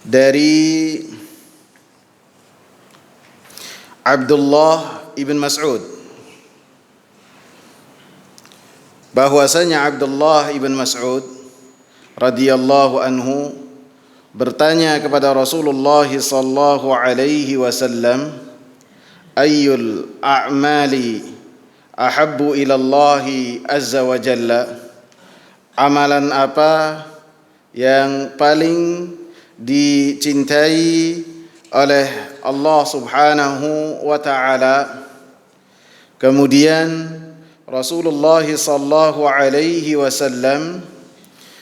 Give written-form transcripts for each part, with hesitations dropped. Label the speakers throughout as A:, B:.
A: dari Abdullah ibn Mas'ud bahwasanya Abdullah ibn Mas'ud radhiyallahu anhu bertanya kepada Rasulullah sallallahu alaihi wasallam, ayyul a'mali ahabbu ila Allah azza wa jalla, amalan apa yang paling dicintai oleh Allah subhanahu wa ta'ala. Kemudian Rasulullah sallallahu alaihi wasallam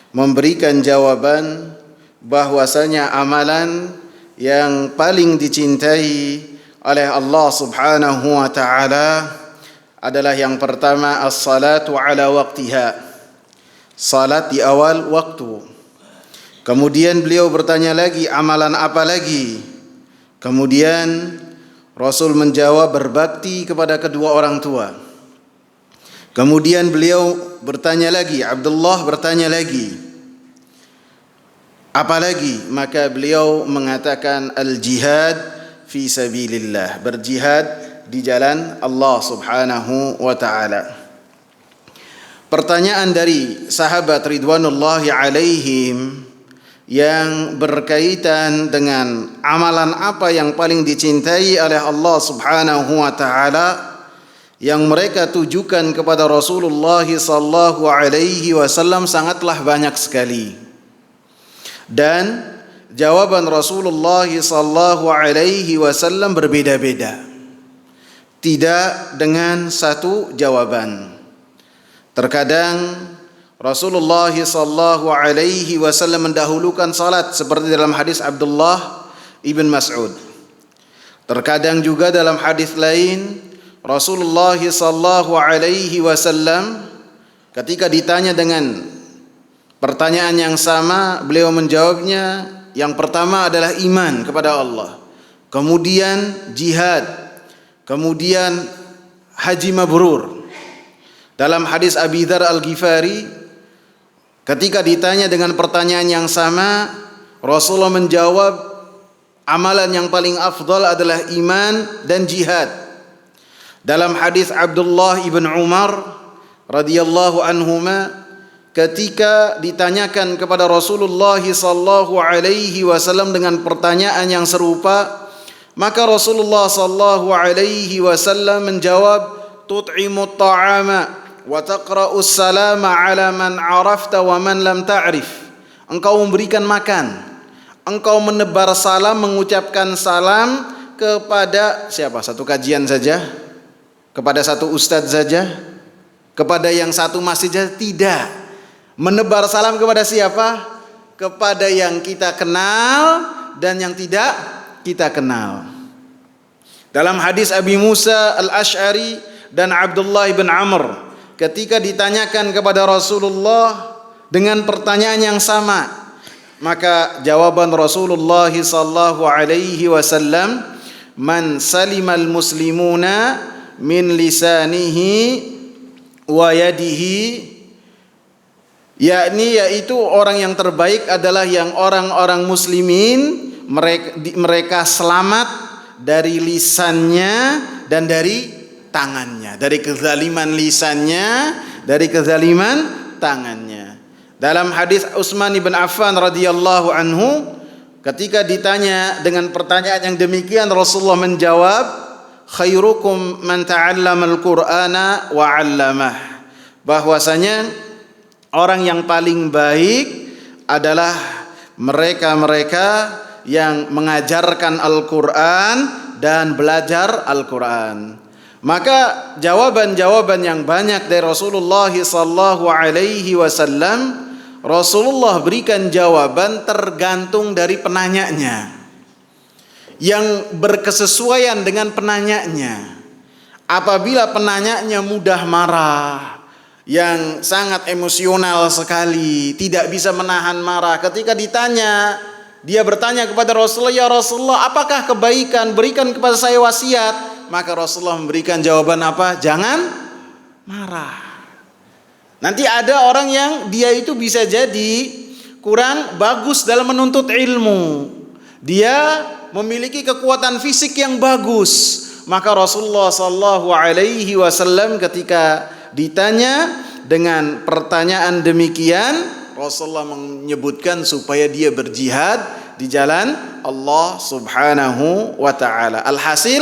A: memberikan jawaban bahwasanya amalan yang paling dicintai oleh Allah subhanahu wa ta'ala adalah yang pertama as-salatu ala waqtiha, salat di awal waktu. Kemudian beliau bertanya lagi, amalan apa lagi? Kemudian Rasul menjawab, berbakti kepada kedua orang tua. Kemudian beliau bertanya lagi, Abdullah bertanya lagi, apa lagi? Maka beliau mengatakan al-jihad fi sabilillah, berjihad di jalan Allah subhanahu wa ta'ala. Pertanyaan dari sahabat ridwanullahi alaihim yang berkaitan dengan amalan apa yang paling dicintai oleh Allah subhanahu wa ta'ala yang mereka tujukan kepada Rasulullah sallallahu alaihi wasallam sangatlah banyak sekali. Dan jawaban Rasulullah sallallahu alaihi wasallam berbeda-beda, tidak dengan satu jawaban. Terkadang Rasulullah sallallahu alaihi wasallam mendahulukan salat seperti dalam hadis Abdullah ibn Mas'ud. Terkadang juga dalam hadis lain Rasulullah sallallahu alaihi wasallam ketika ditanya dengan pertanyaan yang sama, beliau menjawabnya yang pertama adalah iman kepada Allah, kemudian jihad, kemudian haji mabrur. Dalam hadis Abi Dzar Al-Ghifari ketika ditanya dengan pertanyaan yang sama, Rasulullah menjawab amalan yang paling afdal adalah iman dan jihad. Dalam hadis Abdullah ibn Umar radhiyallahu anhuma ketika ditanyakan kepada Rasulullah sallallahu alaihi wasallam dengan pertanyaan yang serupa, maka Rasulullah sallallahu alaihi wasallam menjawab, tut'imut ta'ama wa taqra'us salama ala man 'arafta wa man lam ta'rif. Engkau memberikan makan, engkau menebar salam, mengucapkan salam kepada siapa? Satu kajian saja? Kepada satu ustadz saja? Kepada yang satu masjid saja? Tidak. Menebar salam kepada siapa? Kepada yang kita kenal dan yang tidak kita kenal. Dalam hadis Abi Musa Al-Asy'ari dan Abdullah ibn Amr ketika ditanyakan kepada Rasulullah dengan pertanyaan yang sama, maka jawaban Rasulullah sallallahu alaihi wasallam, man salimal muslimuna min lisanihi wa yadihi, yakni yaitu orang yang terbaik adalah yang orang-orang muslimin mereka selamat dari lisannya dan dari tangannya, dari kezaliman lisannya, dari kezaliman tangannya. Dalam hadis Utsman bin Affan radhiyallahu anhu ketika ditanya dengan pertanyaan yang demikian, Rasulullah menjawab, khairukum man ta'allamal Qur'ana wa 'allamah, bahwasanya orang yang paling baik adalah mereka-mereka yang mengajarkan Al-Qur'an dan belajar Al-Qur'an. Maka jawaban-jawaban yang banyak dari Rasulullah sallallahu alaihi wasallam, Rasulullah berikan jawaban tergantung dari penanyanya, yang berkesesuaian dengan penanyanya. Apabila penanyanya mudah marah, yang sangat emosional sekali, tidak bisa menahan marah, ketika ditanya, dia bertanya kepada Rasulullah, ya Rasulullah, apakah kebaikan? Berikan kepada saya wasiat. Maka Rasulullah memberikan jawaban apa? Jangan marah. Nanti ada orang yang dia itu bisa jadi kurang bagus dalam menuntut ilmu, dia memiliki kekuatan fisik yang bagus. Maka Rasulullah sallallahu alaihi wasallam ketika ditanya dengan pertanyaan demikian, Rasulullah menyebutkan supaya dia berjihad di jalan Allah Subhanahu wa taala. Alhasil,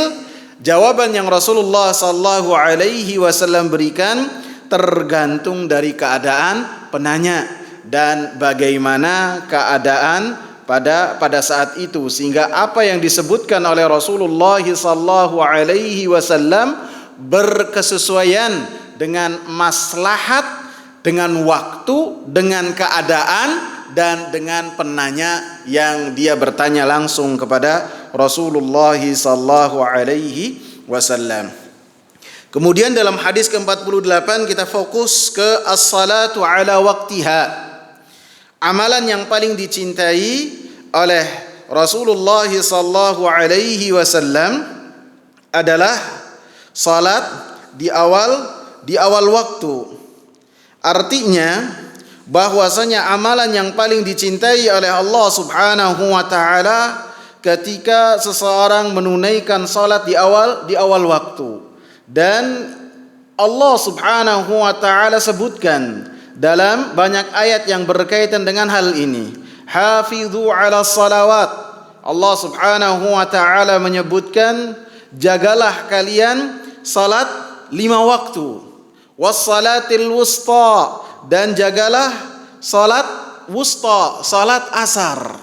A: jawaban yang Rasulullah sallallahu alaihi wasallam berikan tergantung dari keadaan penanya dan bagaimana keadaan pada saat itu, sehingga apa yang disebutkan oleh Rasulullah sallallahu alaihi wasallam berkesesuaian dengan maslahat, dengan waktu, dengan keadaan, dan dengan penanya yang dia bertanya langsung kepada Rasulullah sallallahu alaihi wasallam. Kemudian dalam hadis ke-48 kita fokus ke as-salatu ala waqtiha. Amalan yang paling dicintai oleh Rasulullah sallallahu alaihi wasallam adalah salat di awal waktu. Artinya bahwasanya amalan yang paling dicintai oleh Allah Subhanahu wa taala ketika seseorang menunaikan salat di awal waktu. Dan Allah Subhanahu wa taala sebutkan dalam banyak ayat yang berkaitan dengan hal ini. Hafidhu ala salawat. Allah Subhanahu wa taala menyebutkan, jagalah kalian salat 5 waktu. Wassalatil wusta, dan jagalah salat wusta, salat asar.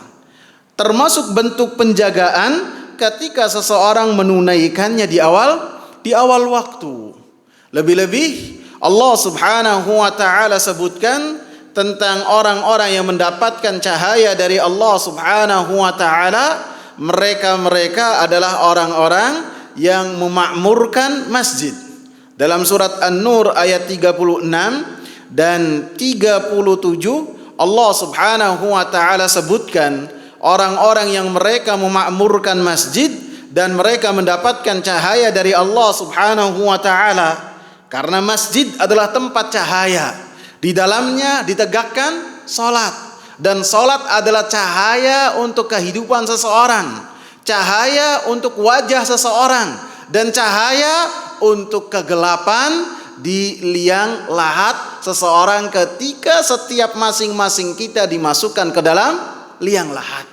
A: Termasuk bentuk penjagaan ketika seseorang menunaikannya di awal waktu. Lebih-lebih Allah Subhanahu wa taala sebutkan tentang orang-orang yang mendapatkan cahaya dari Allah Subhanahu wa taala, mereka adalah orang-orang yang memakmurkan masjid. Dalam surat An-Nur ayat 36 dan 37 Allah Subhanahu wa taala sebutkan orang-orang yang mereka memakmurkan masjid dan mereka mendapatkan cahaya dari Allah Subhanahu wa taala. Karena masjid adalah tempat cahaya. Di dalamnya ditegakkan salat, dan salat adalah cahaya untuk kehidupan seseorang, cahaya untuk wajah seseorang, dan cahaya untuk kegelapan di liang lahat seseorang ketika setiap masing-masing kita dimasukkan ke dalam liang lahat.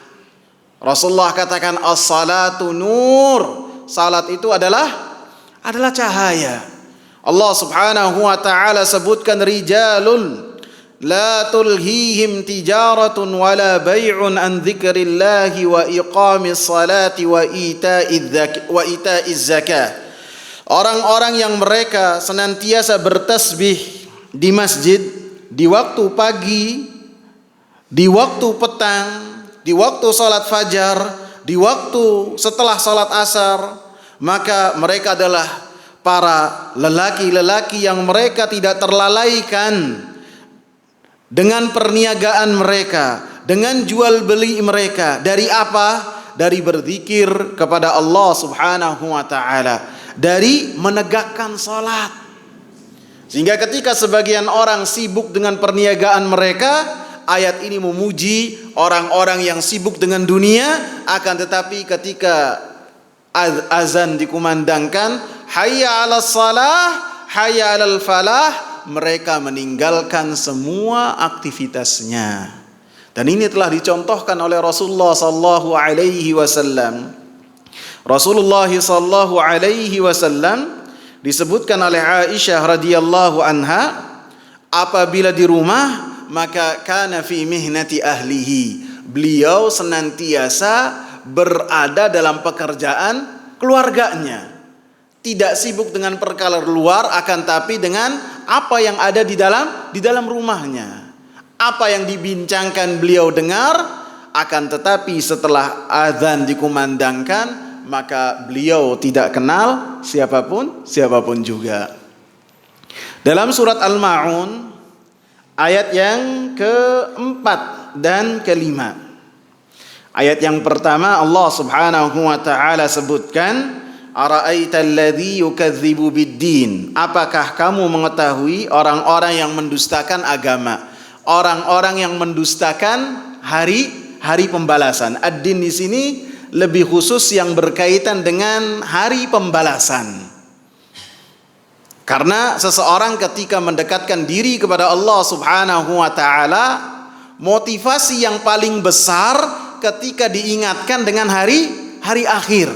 A: Rasulullah katakan as-salatu nur. Salat itu adalah cahaya. Allah Subhanahu wa taala sebutkan rijalun la tulhihim tijaratun wala bai'un an dzikrillahi wa iqamis salati wa ita'iz zakah. Orang-orang yang mereka senantiasa bertasbih di masjid di waktu pagi, di waktu petang, di waktu salat fajar, di waktu setelah salat asar, maka mereka adalah para lelaki-lelaki yang mereka tidak terlalaikan dengan perniagaan mereka, dengan jual beli mereka. Dari apa? Dari berzikir kepada Allah Subhanahu wa taala, dari menegakkan salat. Sehingga ketika sebagian orang sibuk dengan perniagaan mereka, ayat ini memuji orang-orang yang sibuk dengan dunia, akan tetapi ketika azan dikumandangkan, hayya 'alas salah, hayya 'alal falah, mereka meninggalkan semua aktivitasnya. Dan ini telah dicontohkan oleh Rasulullah sallallahu alaihi wasallam. Rasulullah sallallahu alaihi wasallam disebutkan oleh Aisyah radhiyallahu anha, apabila di rumah maka kana fi mihnati ahlihi. Beliau senantiasa berada dalam pekerjaan keluarganya. Tidak sibuk dengan perkara luar, akan tapi dengan apa yang ada di dalam rumahnya. Apa yang dibincangkan beliau dengar, akan tetapi setelah azan dikumandangkan, maka beliau tidak kenal siapapun juga. Dalam surat Al-Ma'un ayat yang keempat dan kelima. Ayat yang pertama Allah Subhanahu wa taala sebutkan, ara'aital ladzi yukadzibu biddin. Apakah kamu mengetahui orang-orang yang mendustakan agama, orang-orang yang mendustakan hari hari pembalasan. Ad-din di sini lebih khusus yang berkaitan dengan hari pembalasan. Karena seseorang ketika mendekatkan diri kepada Allah Subhanahu wa taala, motivasi yang paling besar ketika diingatkan dengan hari akhir.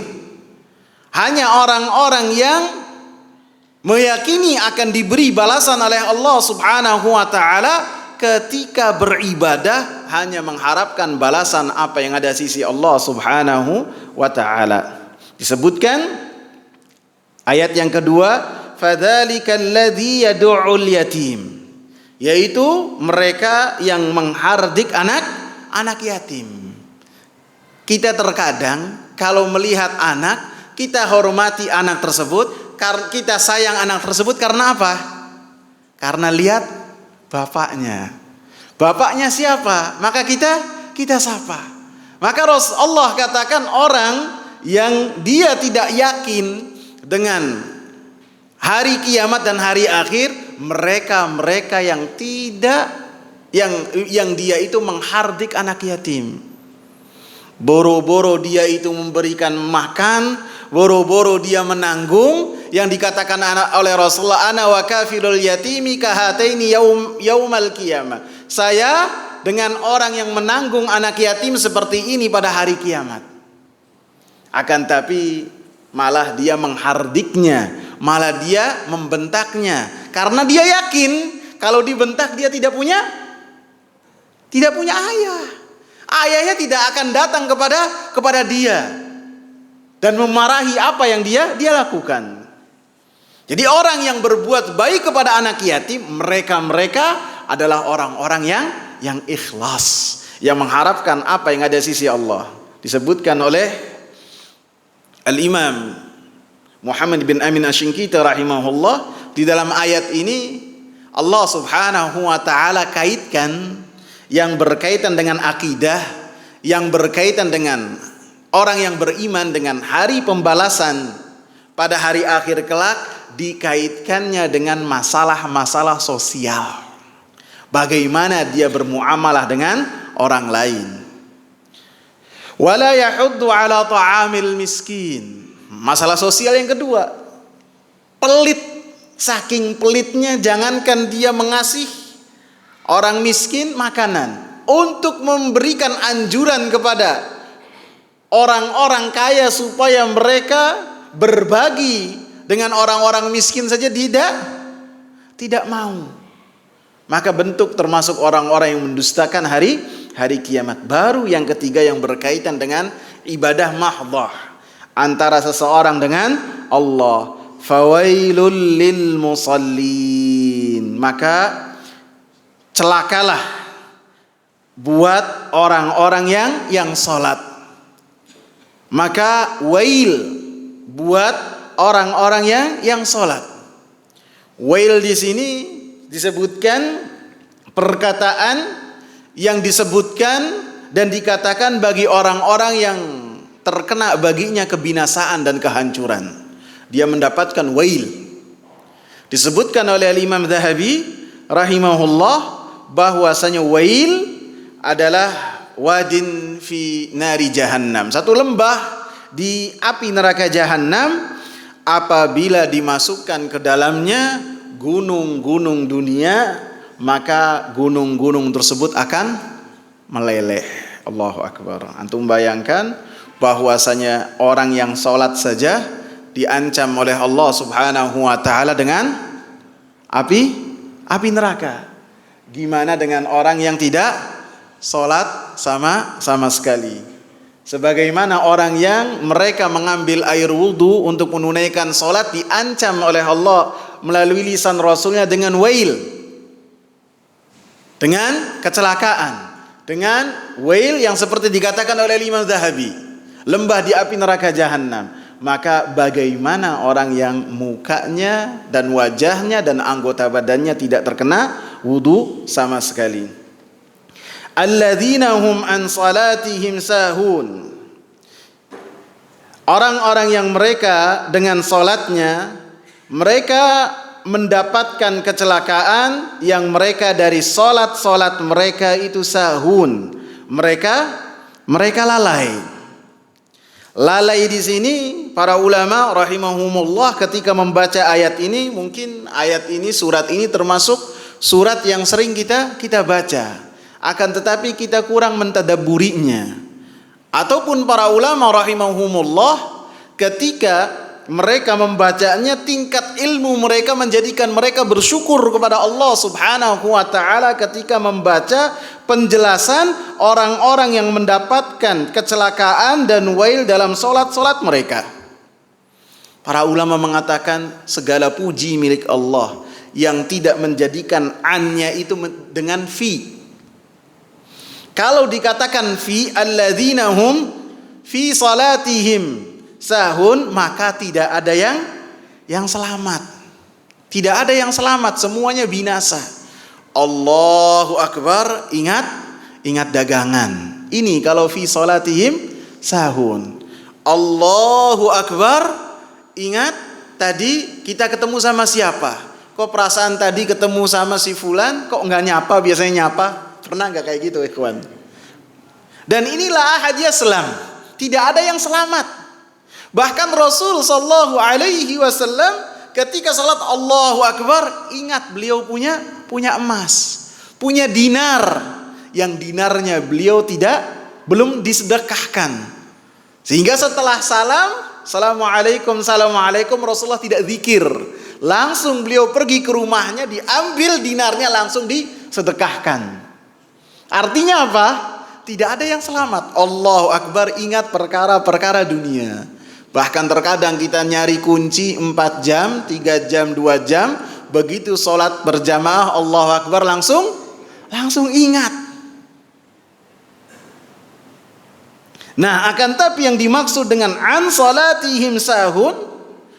A: Hanya orang-orang yang meyakini akan diberi balasan oleh Allah Subhanahu wa taala ketika beribadah hanya mengharapkan balasan apa yang ada sisi Allah Subhanahu wa taala. Disebutkan ayat yang kedua, fadzalikal ladzi yad'ul yatim, yaitu mereka yang menghardik anak yatim. Kita terkadang kalau melihat anak, kita hormati anak tersebut, kita sayang anak tersebut karena apa? Karena lihat bapaknya. Bapaknya siapa? Maka kita sapa. Maka Rasulullah katakan orang yang dia tidak yakin dengan hari kiamat dan hari akhir, mereka yang tidak yang dia itu menghardik anak yatim. Boro-boro dia itu memberikan makan, boro-boro dia menanggung, yang dikatakan oleh Rasulullah, ana wa kafilul yatimi kahataini yaumal qiyamah. Saya dengan orang yang menanggung anak yatim seperti ini pada hari kiamat. Akan tapi malah dia menghardiknya, malah dia membentaknya, karena dia yakin kalau dibentak dia tidak punya ayah. Ayahnya tidak akan datang kepada dia dan memarahi apa yang dia lakukan. Jadi orang yang berbuat baik kepada anak yatim, mereka adalah orang-orang yang ikhlas, yang mengharapkan apa yang ada sisi Allah. Disebutkan oleh Al-Imam Muhammad bin Amin Asy-Syinkiti rahimahullah, di dalam ayat ini Allah Subhanahu wa taala kaitkan yang berkaitan dengan akidah, yang berkaitan dengan orang yang beriman dengan hari pembalasan pada hari akhir kelak, dikaitkannya dengan masalah-masalah sosial. Bagaimana dia bermuamalah dengan orang lain. Wala yahuddu ala ta'amil miskin. Masalah sosial yang kedua, pelit. Saking pelitnya, jangankan dia mengasihi orang miskin makanan, untuk memberikan anjuran kepada orang-orang kaya supaya mereka berbagi dengan orang-orang miskin saja tidak mau. Maka bentuk termasuk orang-orang yang mendustakan hari kiamat. Baru yang ketiga yang berkaitan dengan ibadah mahdhah antara seseorang dengan Allah. Fawailul lil musallin. Maka celakalah buat orang-orang yang salat. Maka wail buat orang-orang yang salat. Wail di sini disebutkan perkataan yang disebutkan dan dikatakan bagi orang-orang yang terkena baginya kebinasaan dan kehancuran. Dia mendapatkan wail. Disebutkan oleh Imam Dzahabi rahimahullah bahwasanya wail adalah wadin fi nari jahannam, satu lembah di api neraka jahannam. Apabila dimasukkan ke dalamnya gunung-gunung dunia, maka gunung-gunung tersebut akan meleleh. Allahu Akbar. Antum bayangkan bahwasanya orang yang sholat saja diancam oleh Allah Subhanahu wa taala dengan api neraka. Gimana dengan orang yang tidak sholat sama sekali? Sebagaimana orang yang mereka mengambil air wudhu untuk menunaikan sholat, diancam oleh Allah melalui lisan Rasulnya dengan wail, dengan kecelakaan, dengan wail yang seperti dikatakan oleh Imam Dzahabi, lembah di api neraka jahannam. Maka bagaimana orang yang mukanya dan wajahnya dan anggota badannya tidak terkena wudu sama sekali. Alladzina hum an salatihim sahun. Orang-orang yang mereka dengan salatnya mereka mendapatkan kecelakaan, yang mereka dari salat mereka itu sahun. Mereka mereka lalai. Lalai di sini para ulama rahimahumullah ketika membaca ayat ini, mungkin ayat ini, surat ini termasuk surat yang sering kita baca, akan tetapi kita kurang mentadabburinya. Ataupun para ulama rahimahumullah ketika mereka membacanya, tingkat ilmu mereka menjadikan mereka bersyukur kepada Allah Subhanahu wa taala ketika membaca penjelasan orang-orang yang mendapatkan kecelakaan dan wail dalam salat-salat mereka. Para ulama mengatakan segala puji milik Allah yang tidak menjadikan annya itu dengan fi. Kalau dikatakan fi alladzina hum fi salatihim sahun, maka tidak ada yang selamat. Tidak ada yang selamat, semuanya binasa. Allahu Akbar, ingat dagangan. Ini kalau fi salatihim sahun. Allahu Akbar, ingat tadi kita ketemu sama siapa? Kok perasaan tadi ketemu sama si fulan kok enggak nyapa, biasanya nyapa? Pernah enggak kayak gitu, ikhwan? Dan inilah ahadiyah Islam. Tidak ada yang selamat. Bahkan Rasul sallallahu alaihi wasallam ketika salat Allahu Akbar, ingat beliau punya emas, punya dinar, yang dinarnya beliau belum disedekahkan. Sehingga setelah Assalamualaikum, Rasulullah tidak zikir. Langsung beliau pergi ke rumahnya, diambil dinarnya, langsung disedekahkan. Artinya apa? Tidak ada yang selamat. Allahu Akbar, ingat perkara-perkara dunia. Bahkan terkadang kita nyari kunci 4 jam, 3 jam, 2 jam, begitu sholat berjamaah Allahu Akbar langsung ingat. Nah, akan tapi yang dimaksud dengan an salatihim sahun,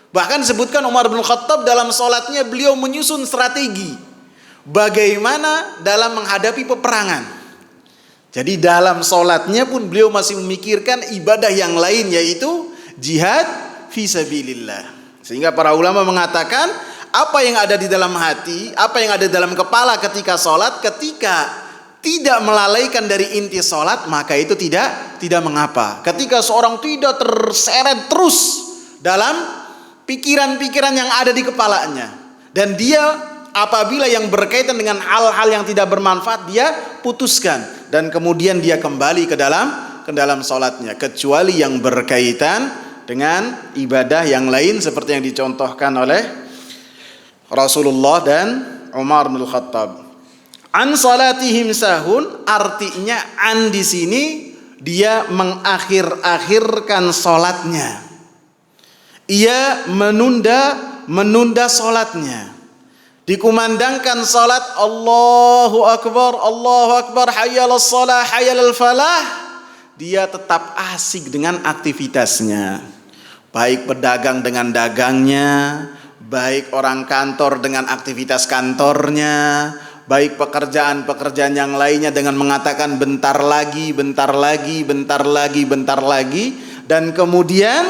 A: bahkan disebutkan Umar bin Khattab dalam sholatnya beliau menyusun strategi bagaimana dalam menghadapi peperangan. Jadi dalam sholatnya pun beliau masih memikirkan ibadah yang lain, yaitu jihad fi sabilillah. Sehingga para ulama mengatakan apa yang ada di dalam hati, apa yang ada dalam kepala ketika sholat, ketika tidak melalaikan dari inti sholat, maka itu tidak mengapa. Ketika seorang tidak terseret terus dalam pikiran-pikiran yang ada di kepalanya, dan dia apabila yang berkaitan dengan hal-hal yang tidak bermanfaat dia putuskan, dan kemudian dia kembali ke dalam sholatnya, kecuali yang berkaitan dengan ibadah yang lain seperti yang dicontohkan oleh Rasulullah dan Umar bin Khattab. An salatihim sahun, artinya an di sini dia mengakhir-akhirkan salatnya. Ia menunda salatnya. Dikumandangkan salat Allahu Akbar, hayyalas shalah, hayyalal falah, dia tetap asik dengan aktivitasnya. Baik pedagang dengan dagangnya, baik orang kantor dengan aktivitas kantornya, baik pekerjaan-pekerjaan yang lainnya dengan mengatakan bentar lagi, dan kemudian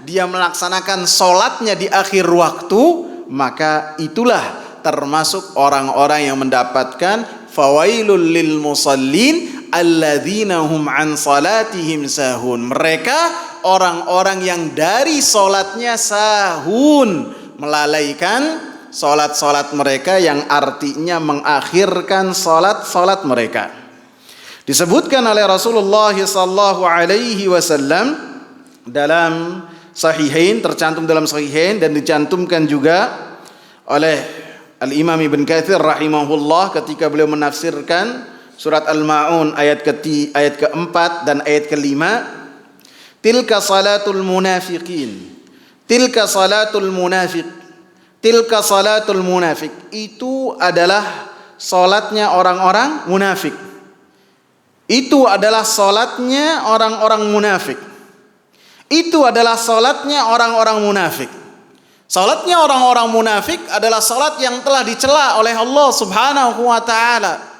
A: dia melaksanakan sholatnya di akhir waktu, maka itulah termasuk orang-orang yang mendapatkan fawailul lil musallin alladzina hum an salatihim sahun. Mereka orang-orang yang dari salatnya sahun, melalaikan salat-salat mereka, yang artinya mengakhirkan salat-salat mereka. Disebutkan oleh Rasulullah sallallahu alaihi wasallam dalam sahihain, tercantum dalam sahihain dan dicantumkan juga oleh Al-Imam Ibn Katsir rahimahullah ketika beliau menafsirkan surat Al-Ma'un ayat keempat dan ayat kelima. Tilka salatul munafiqin, tilka salatul munafik, itu adalah salatnya orang-orang munafik. Itu adalah salatnya orang-orang munafik. Itu adalah salatnya orang-orang munafik. Salatnya orang-orang munafik adalah salat yang telah dicela oleh Allah Subhanahu wa taala.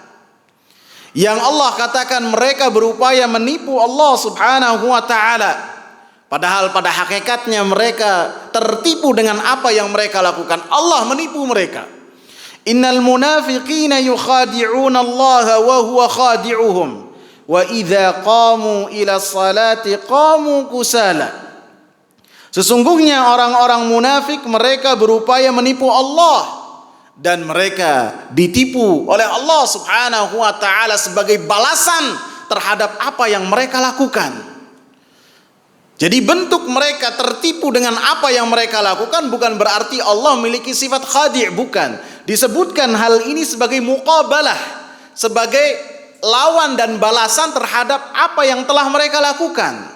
A: Yang Allah katakan mereka berupaya menipu Allah Subhanahu wa taala. Padahal pada hakikatnya mereka tertipu dengan apa yang mereka lakukan. Allah menipu mereka. Innal munafiqina yukhadi'una Allah wa huwa khadi'uhum wa idza qamu ila salati qamu kusala. Sesungguhnya orang-orang munafik mereka berupaya menipu Allah dan mereka ditipu oleh Allah Subhanahu wa taala sebagai balasan terhadap apa yang mereka lakukan. Jadi bentuk mereka tertipu dengan apa yang mereka lakukan bukan berarti Allah memiliki sifat khadi', bukan. Disebutkan hal ini sebagai muqabalah, sebagai lawan dan balasan terhadap apa yang telah mereka lakukan.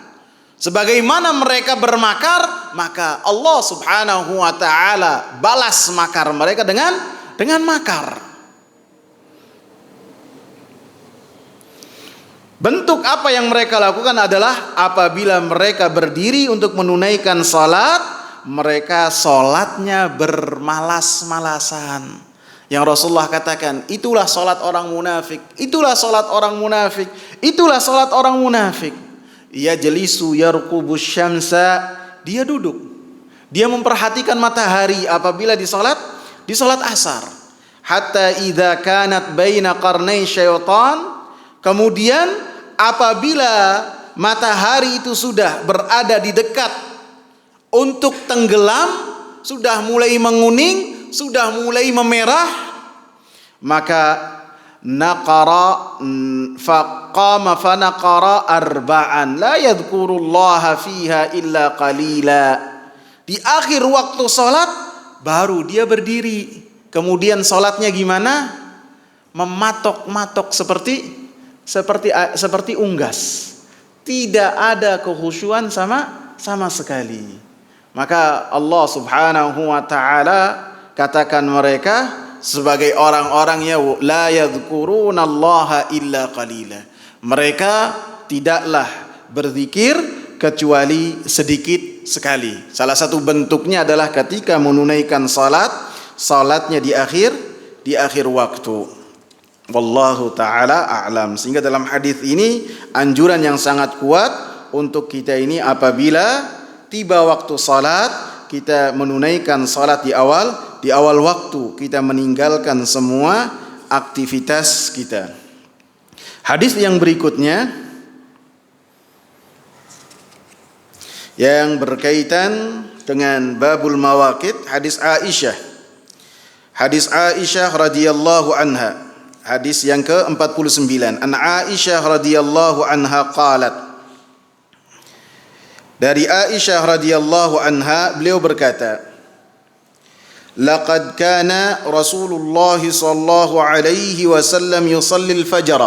A: Sebagaimana mereka bermakar, maka Allah Subhanahu wa taala balas makar mereka dengan makar. Bentuk apa yang mereka lakukan adalah apabila mereka berdiri untuk menunaikan salat, mereka salatnya bermalas-malasan. Yang Rasulullah katakan, itulah salat orang munafik, itulah salat orang munafik, itulah salat orang munafik. Ia jelisu yarqubus syamsa, dia duduk. Dia memperhatikan matahari apabila di salat asar. Hatta idza kanat baina qarnai syaitan, kemudian apabila matahari itu sudah berada di dekat untuk tenggelam, sudah mulai menguning, sudah mulai memerah, maka naqara faqama fanaqara arba'an la yadhkurullaha fiha illa qalila. Di akhir waktu salat baru dia berdiri. Kemudian salatnya gimana? Mematok-matok seperti unggas. Tidak ada kekhusyuan sama sekali. Maka Allah Subhanahu wa taala katakan mereka sebagai orang-orang yang la yadhkurunallaha illa qalila. Mereka tidaklah berzikir kecuali sedikit sekali. Salah satu bentuknya adalah ketika menunaikan salatnya di akhir waktu. Wallahu ta'ala a'lam. Sehingga dalam hadis ini anjuran yang sangat kuat untuk kita ini apabila tiba waktu salat, kita menunaikan salat di awal waktu, kita meninggalkan semua aktivitas kita. Hadis yang berikutnya yang berkaitan dengan babul mawaqit, hadis Aisyah. Hadis Aisyah radhiyallahu anha. Hadis yang ke-49. An Aisyah radhiyallahu anha qalat. Dari Aisyah radhiyallahu anha beliau berkata, laqad kana Rasulullah sallallahu alaihi wasallam yusalli al-fajr.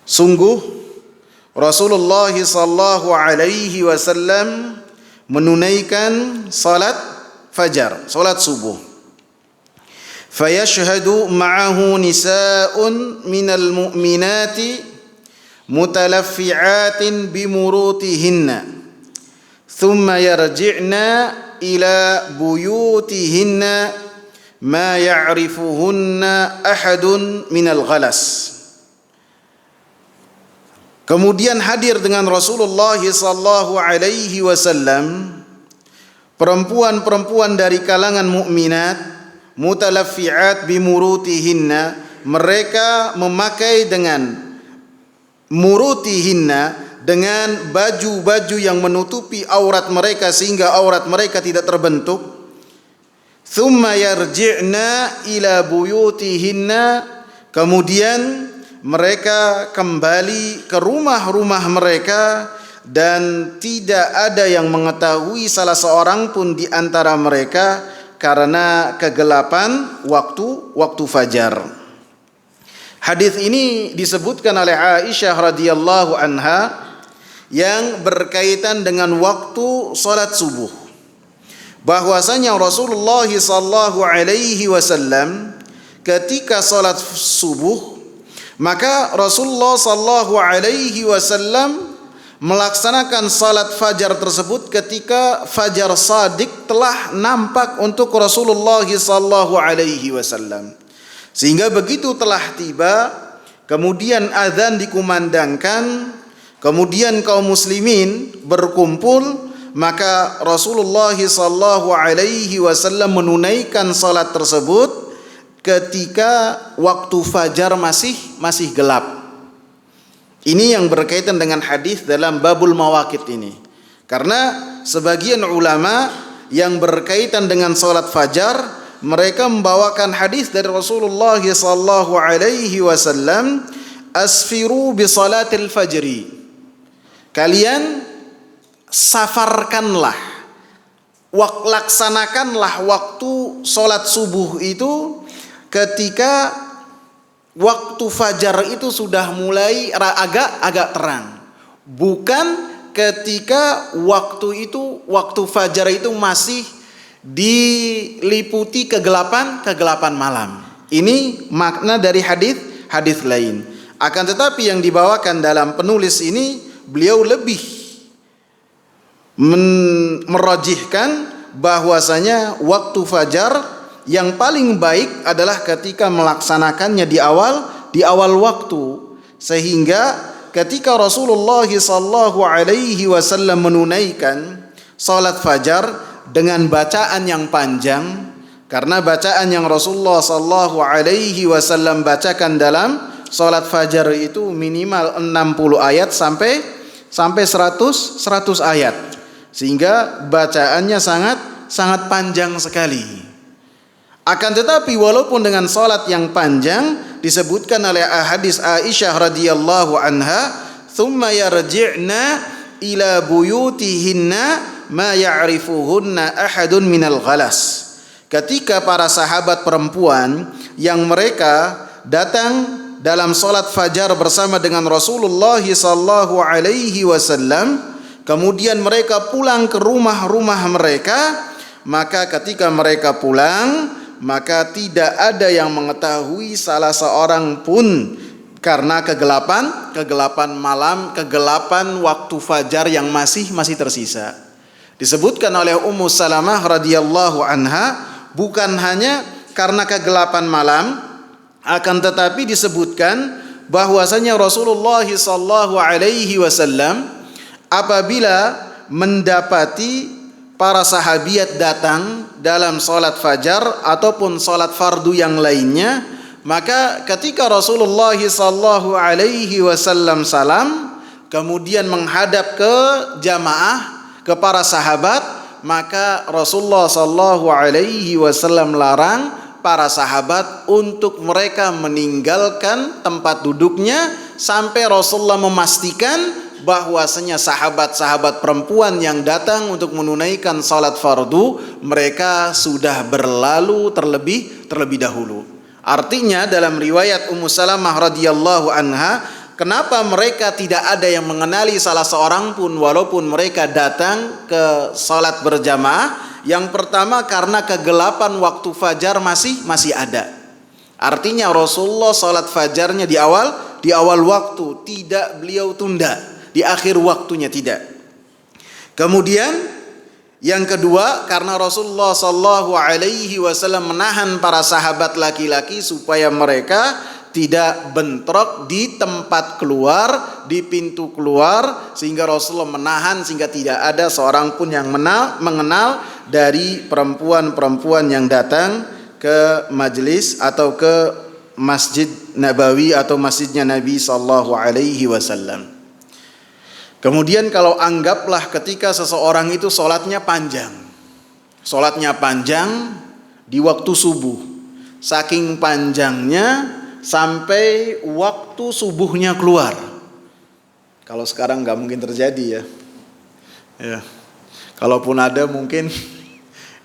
A: Sungguh Rasulullah sallallahu alaihi wasallam menunaikan salat fajar, salat subuh. Fayashhadu ma'ahu nisa'un minal mu'minati mutalaffi'atin bimurutihinna thumma yarji'na ila buyutihinna ma ya'rifuhunna ahadun minal ghalas. Kemudian hadir dengan Rasulullah sallallahu alaihi wasallam perempuan-perempuan dari kalangan mukminat mutalaffi'at bimurutihinna, mereka memakai dengan murutihinna, dengan baju-baju yang menutupi aurat mereka sehingga aurat mereka tidak terbentuk. Thumma yarji'na ila buyutihinna, kemudian mereka kembali ke rumah-rumah mereka dan tidak ada yang mengetahui salah seorang pun di antara mereka karena kegelapan waktu fajar. Hadis ini disebutkan oleh Aisyah radhiyallahu anha yang berkaitan dengan waktu salat subuh. Bahwasanya Rasulullah sallallahu alaihi wasallam ketika salat subuh, maka Rasulullah sallallahu alaihi wasallam melaksanakan salat fajar tersebut ketika fajar shadiq telah nampak untuk Rasulullah sallallahu alaihi wasallam. Sehingga begitu telah tiba, kemudian azan dikumandangkan, kemudian kaum muslimin berkumpul, maka Rasulullah sallallahu alaihi wasallam menunaikan salat tersebut ketika waktu fajar masih gelap. Ini yang berkaitan dengan hadis dalam babul mawaqit ini. Karena sebagian ulama yang berkaitan dengan salat fajar, mereka membawakan hadis dari Rasulullah sallallahu alaihi wasallam, asfiru bi salatil fajri. Kalian safarkanlah, laksanakanlah waktu salat subuh itu ketika waktu fajar itu sudah mulai agak terang, bukan ketika waktu fajar itu masih diliputi kegelapan malam. Ini makna dari hadis lain. Akan tetapi yang dibawakan dalam penulis ini, beliau lebih merajihkan bahwasanya waktu fajar yang paling baik adalah ketika melaksanakannya di awal waktu, sehingga ketika Rasulullah sallallahu alaihi wasallam menunaikan salat fajar dengan bacaan yang panjang, karena bacaan yang Rasulullah sallallahu alaihi wasallam bacakan dalam salat fajar itu minimal 60 ayat sampai 100 ayat, sehingga bacaannya sangat panjang sekali. Akan tetapi walaupun dengan salat yang panjang, disebutkan oleh hadis Aisyah radhiyallahu anha, "Tsumma yarji'na ila buyutihinna ma ya'rifuhunna ahadun minal ghalas." Ketika para sahabat perempuan yang mereka datang dalam salat fajar bersama dengan Rasulullah sallallahu alaihi wasallam, kemudian mereka pulang ke rumah-rumah mereka, maka ketika mereka pulang, maka tidak ada yang mengetahui salah seorang pun karena kegelapan malam, kegelapan waktu fajar yang masih tersisa. Disebutkan oleh Ummu Salamah radhiyallahu anha, bukan hanya karena kegelapan malam, akan tetapi disebutkan bahwasanya Rasulullah sallallahu alaihi wasallam apabila mendapati para sahabiat datang dalam salat fajar ataupun salat fardu yang lainnya, maka ketika Rasulullah sallallahu alaihi wasallam salam kemudian menghadap ke jamaah, ke para sahabat, maka Rasulullah sallallahu alaihi wasallam larang para sahabat untuk mereka meninggalkan tempat duduknya sampai Rasulullah memastikan bahwasanya sahabat-sahabat perempuan yang datang untuk menunaikan salat fardu mereka sudah berlalu terlebih dahulu. Artinya dalam riwayat Ummu Salamah radhiyallahu anha, kenapa mereka tidak ada yang mengenali salah seorang pun walaupun mereka datang ke salat berjamaah? Yang pertama karena kegelapan waktu fajar masih ada. Artinya Rasulullah salat fajarnya di awal waktu, tidak beliau tunda di akhir waktunya, tidak. Kemudian yang kedua, karena Rasulullah sallallahu alaihi wasallam menahan para sahabat laki-laki supaya mereka tidak bentrok di tempat keluar, di pintu keluar, sehingga Rasulullah menahan sehingga tidak ada seorang pun yang mengenal dari perempuan-perempuan yang datang ke majelis atau ke Masjid Nabawi atau masjidnya Nabi sallallahu alaihi wasallam. Kemudian kalau anggaplah ketika seseorang itu sholatnya panjang di waktu subuh, saking panjangnya sampai waktu subuhnya keluar. Kalau sekarang nggak mungkin terjadi ya. Kalaupun ada mungkin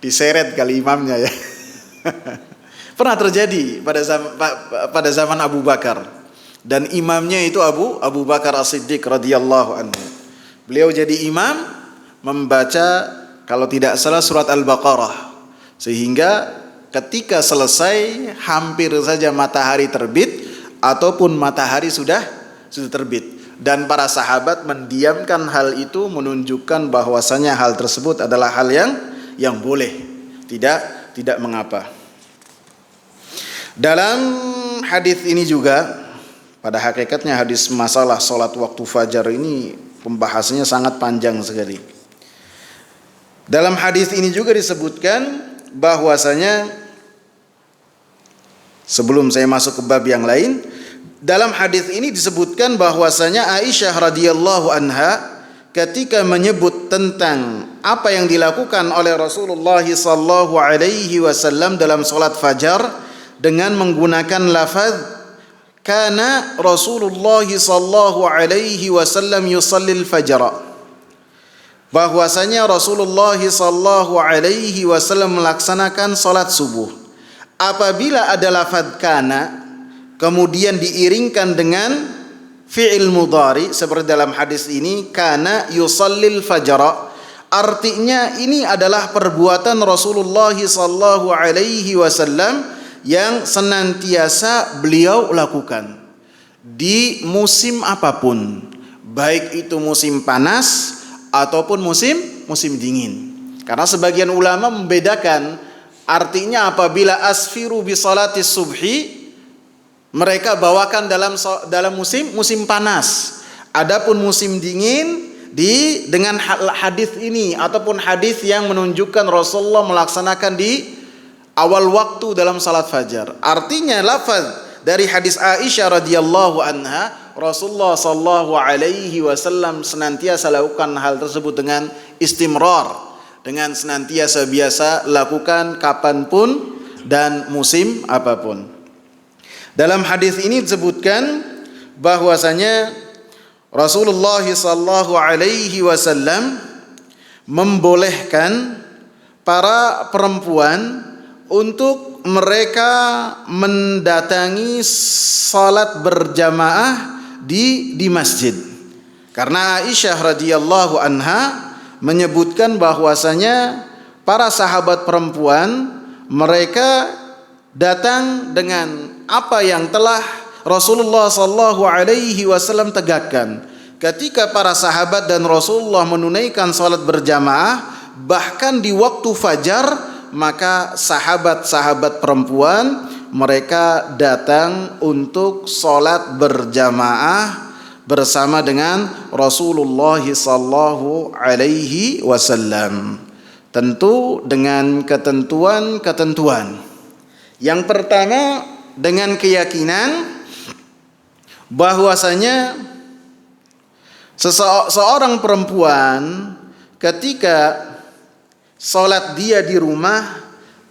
A: diseret kali imamnya ya. Pernah terjadi pada zaman Abu Bakar, dan imamnya itu Abu Bakar As-Siddiq radhiyallahu anhu. Beliau jadi imam membaca kalau tidak salah surat Al-Baqarah, sehingga ketika selesai hampir saja matahari terbit ataupun matahari sudah terbit, dan para sahabat mendiamkan hal itu menunjukkan bahwasanya hal tersebut adalah hal yang boleh, tidak mengapa. Dalam hadis ini juga, pada hakikatnya hadis masalah salat waktu fajar ini pembahasannya sangat panjang sekali. Dalam hadis ini juga disebutkan bahwasanya, sebelum saya masuk ke bab yang lain, dalam hadis ini disebutkan bahwasanya Aisyah radhiyallahu anha ketika menyebut tentang apa yang dilakukan oleh Rasulullah sallallahu alaihi wasallam dalam salat fajar dengan menggunakan lafaz kana Rasulullah sallallahu alaihi wasallam yusallil fajr, bahwasanya Rasulullah sallallahu alaihi wasallam melaksanakan salat subuh. Apabila ada lafaz kana kemudian diiringkan dengan fi'il mudhari seperti dalam hadis ini, kana yusallil fajra, artinya ini adalah perbuatan Rasulullah sallallahu alaihi wasallam yang senantiasa beliau lakukan di musim apapun, baik itu musim panas ataupun musim dingin. Karena sebagian ulama membedakan, artinya apabila asfiru bi salatis subhi mereka bawakan dalam musim panas. Adapun musim dingin dengan hadis ini ataupun hadis yang menunjukkan Rasulullah melaksanakan di awal waktu dalam salat fajar. Artinya lafaz dari hadis Aisyah radhiyallahu anha, Rasulullah sallallahu alaihi wasallam senantiasa lakukan hal tersebut dengan istimrar, dengan senantiasa biasa lakukan kapanpun dan musim apapun. Dalam hadis ini disebutkan bahwasanya Rasulullah sallallahu alaihi wasallam membolehkan para perempuan untuk mereka mendatangi salat berjamaah di masjid. Karena Aisyah radhiyallahu anha menyebutkan bahwasanya para sahabat perempuan mereka datang dengan apa yang telah Rasulullah sallallahu alaihi wasallam tegakkan. Ketika para sahabat dan Rasulullah menunaikan salat berjamaah bahkan di waktu fajar, maka sahabat-sahabat perempuan mereka datang untuk salat berjamaah bersama dengan Rasulullah sallallahu alaihi wasallam. Tentu dengan ketentuan-ketentuan. Yang pertama dengan keyakinan bahwasanya seorang perempuan ketika salat dia di rumah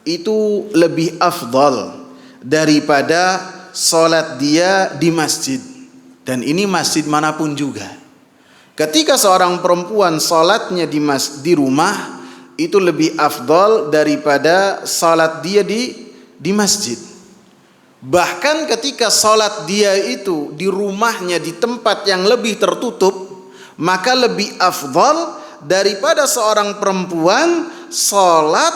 A: itu lebih afdal daripada salat dia di masjid, dan ini masjid manapun juga. Ketika seorang perempuan salatnya di rumah itu lebih afdal daripada salat dia di masjid. Bahkan ketika salat dia itu di rumahnya di tempat yang lebih tertutup, maka lebih afdal daripada seorang perempuan salat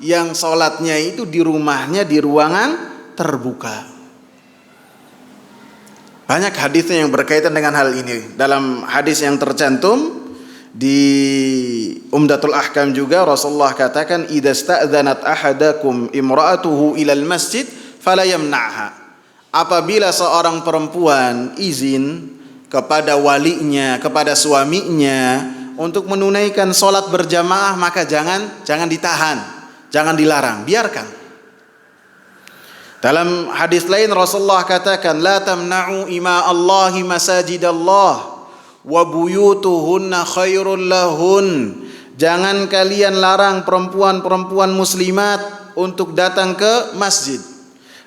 A: yang salatnya itu di rumahnya di ruangan terbuka. Banyak hadisnya yang berkaitan dengan hal ini. Dalam hadis yang tercantum di Umdatul Ahkam juga Rasulullah katakan, idza sta'dzanat ahadakum imra'atuhu ilal masjid fala yamna'ha. Apabila seorang perempuan izin kepada walinya, kepada suaminya untuk menunaikan salat berjamaah, maka jangan ditahan, jangan dilarang, biarkan. Dalam hadis lain Rasulullah katakan, la tamna'u ima Allahi masajidallah wa buyutuhunna khairul lahun. Jangan kalian larang perempuan-perempuan muslimat untuk datang ke masjid.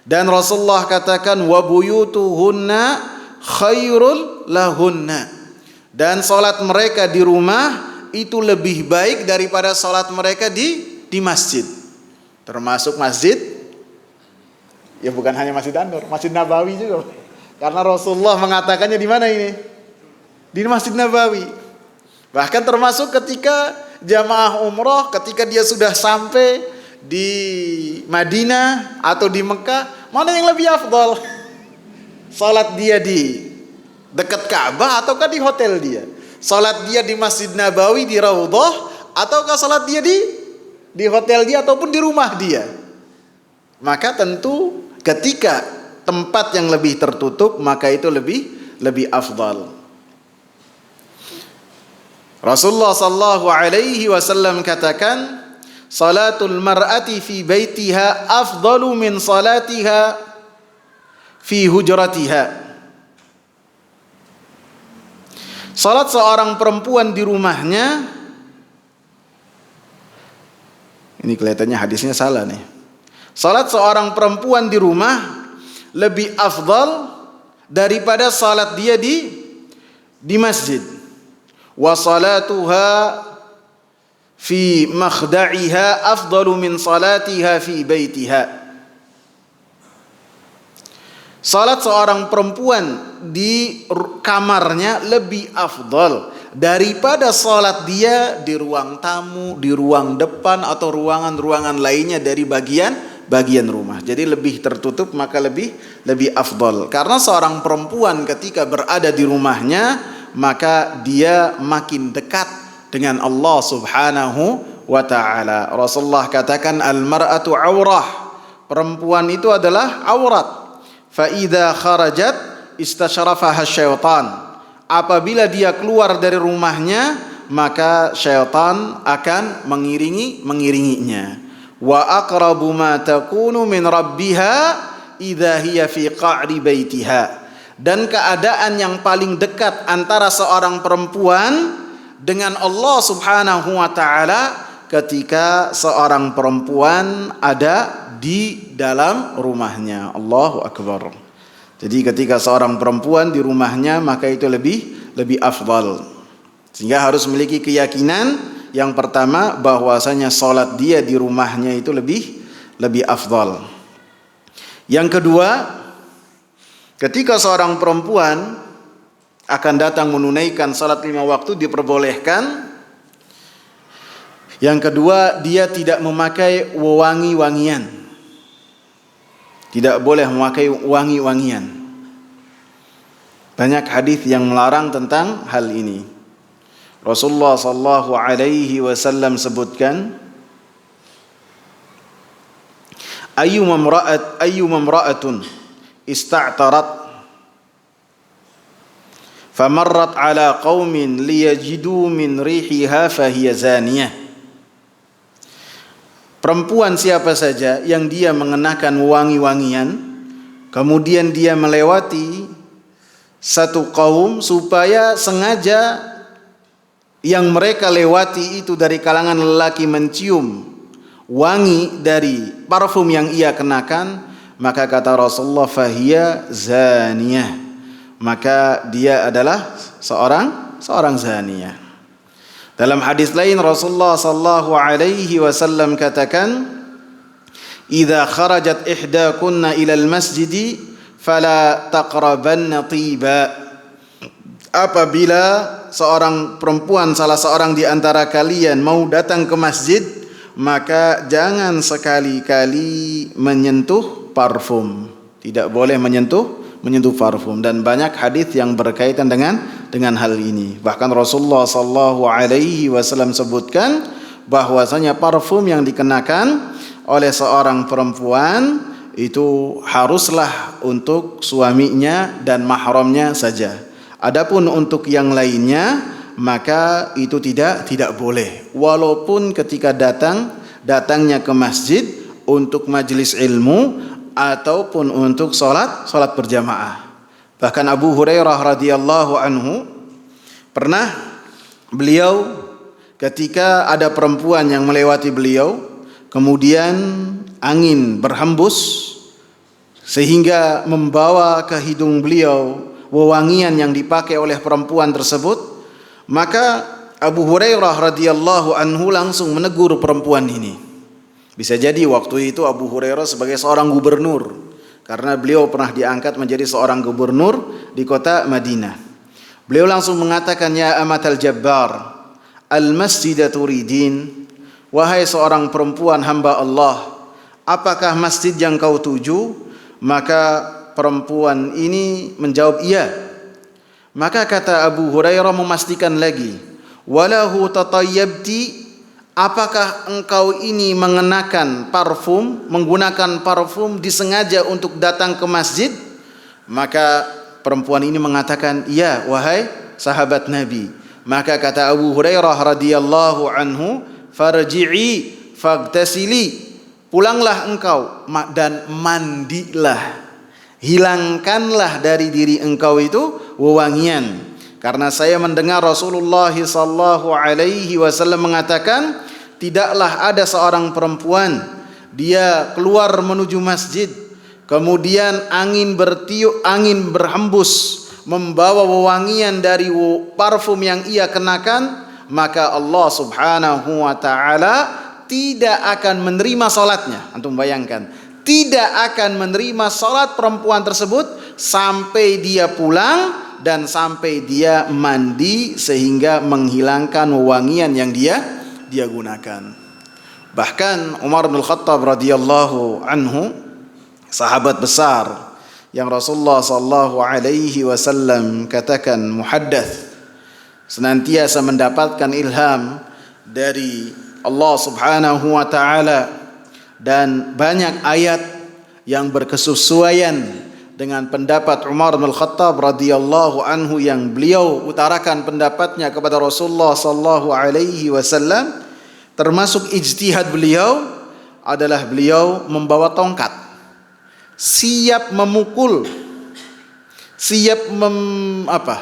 A: Dan Rasulullah katakan wa buyutuhunna khairul lahunna. Dan salat mereka di rumah itu lebih baik daripada salat mereka di masjid. Termasuk masjid, ya bukan hanya Masjid An-Nur, Masjid Nabawi juga. Karena Rasulullah mengatakannya di mana ini? Di Masjid Nabawi. Bahkan termasuk ketika jamaah umrah, ketika dia sudah sampai di Madinah atau di Mekah, mana yang lebih afdal? Salat dia di dekat Ka'bah ataukah di hotel dia? Salat dia di Masjid Nabawi di Raudhah ataukah salat dia di hotel dia ataupun di rumah dia? Maka tentu ketika tempat yang lebih tertutup, maka itu lebih afdal. Rasulullah sallallahu alaihi wasallam katakan, salatul mar'ati fi baitiha afdalu min salatiha fi hujratiha. Salat seorang perempuan di rumahnya, ini kelihatannya hadisnya salah nih. Salat seorang perempuan di rumah lebih afdal daripada salat dia di masjid. Wa salatuha fi makhda'iha afdalu min salatiha fi baitiha. Salat seorang perempuan di kamarnya lebih afdal daripada salat dia di ruang tamu, di ruang depan atau ruangan-ruangan lainnya dari bagian rumah. Jadi lebih tertutup, maka lebih afdal. Karena seorang perempuan ketika berada di rumahnya, maka dia makin dekat dengan Allah Subhanahu wa taala. Rasulullah katakan al-mar'atu aurah. Perempuan itu adalah aurat. Fa idza kharajat istasyarafaha syaitan. Apabila dia keluar dari rumahnya, maka syaitan akan mengiringinya. Wa aqrabu ma takunu min rabbiha idza hiya fi qa'ri baitiha. Dan keadaan yang paling dekat antara seorang perempuan dengan Allah Subhanahu wa taala ketika seorang perempuan ada di dalam rumahnya. Allahu akbar. Jadi ketika seorang perempuan di rumahnya, maka itu lebih afdal. Sehingga harus memiliki keyakinan yang pertama bahwasanya salat dia di rumahnya itu lebih afdal. Yang kedua, ketika seorang perempuan akan datang menunaikan salat 5 waktu diperbolehkan. Yang kedua, dia tidak memakai wangi-wangian. Tidak boleh memakai wangi-wangian. Banyak hadis yang melarang tentang hal ini. Rasulullah sallallahu alaihi wasallam sebutkan, ayyuma imra'atun ista'tarat famarrat ala qaumin liyajidu min rihiha fahiya zaniyah. Perempuan siapa saja yang dia mengenakan wangi-wangian, kemudian dia melewati satu kaum supaya sengaja yang mereka lewati itu dari kalangan lelaki mencium wangi dari parfum yang ia kenakan, maka kata Rasulullah fahiya zaniyah, maka dia adalah seorang zaniyah. Dalam hadis lain Rasulullah sallallahu alaihi wasallam katakan, "Idza kharajat ihdakunna ila al-masjid fala taqrabanna tiba." Apabila seorang perempuan, salah seorang di antara kalian mau datang ke masjid, maka jangan sekali-kali menyentuh parfum. Tidak boleh menyentuh parfum, dan banyak hadis yang berkaitan dengan hal ini. Bahkan Rasulullah sallallahu alaihi wasallam sebutkan bahwasanya parfum yang dikenakan oleh seorang perempuan itu haruslah untuk suaminya dan mahramnya saja. Adapun untuk yang lainnya maka itu tidak boleh. Walaupun ketika datangnya ke masjid untuk majelis ilmu ataupun untuk salat berjamaah. Bahkan Abu Hurairah radhiyallahu anhu pernah beliau ketika ada perempuan yang melewati beliau, kemudian angin berhembus sehingga membawa ke hidung beliau wewangian yang dipakai oleh perempuan tersebut, maka Abu Hurairah radhiyallahu anhu langsung menegur perempuan ini. Bisa jadi waktu itu Abu Hurairah sebagai seorang gubernur, karena beliau pernah diangkat menjadi seorang gubernur di kota Madinah. Beliau langsung mengatakan, ya amatal jabbar, al-masjida turidin, wahai seorang perempuan hamba Allah, apakah masjid yang kau tuju? Maka perempuan ini menjawab iya. Maka kata Abu Hurairah memastikan lagi, walahu tatayyabti, apakah engkau ini mengenakan parfum, menggunakan parfum disengaja untuk datang ke masjid? Maka perempuan ini mengatakan, iya wahai sahabat Nabi. Maka kata Abu Hurairah radhiyallahu anhu, farji'i faghtasili, pulanglah engkau dan mandilah, hilangkanlah dari diri engkau itu wewangian. Karena saya mendengar Rasulullah sallallahu alaihi wasallam mengatakan, tidaklah ada seorang perempuan dia keluar menuju masjid, kemudian angin bertiup, angin berhembus membawa wewangian dari parfum yang ia kenakan, maka Allah Subhanahu wa taala tidak akan menerima salatnya. Antum bayangkan, tidak akan menerima salat perempuan tersebut sampai dia pulang dan sampai dia mandi sehingga menghilangkan wewangian yang dia gunakan. Bahkan Umar bin Khattab radhiyallahu anhu, sahabat besar yang Rasulullah sallallahu alaihi wasallam katakan muhaddats, senantiasa mendapatkan ilham dari Allah Subhanahu wa taala, dan banyak ayat yang berkesesuaian dengan pendapat Umar bin Khattab radhiyallahu anhu yang beliau utarakan pendapatnya kepada Rasulullah sallallahu alaihi wasallam. Termasuk ijtihad beliau adalah beliau membawa tongkat, siap memukul, siap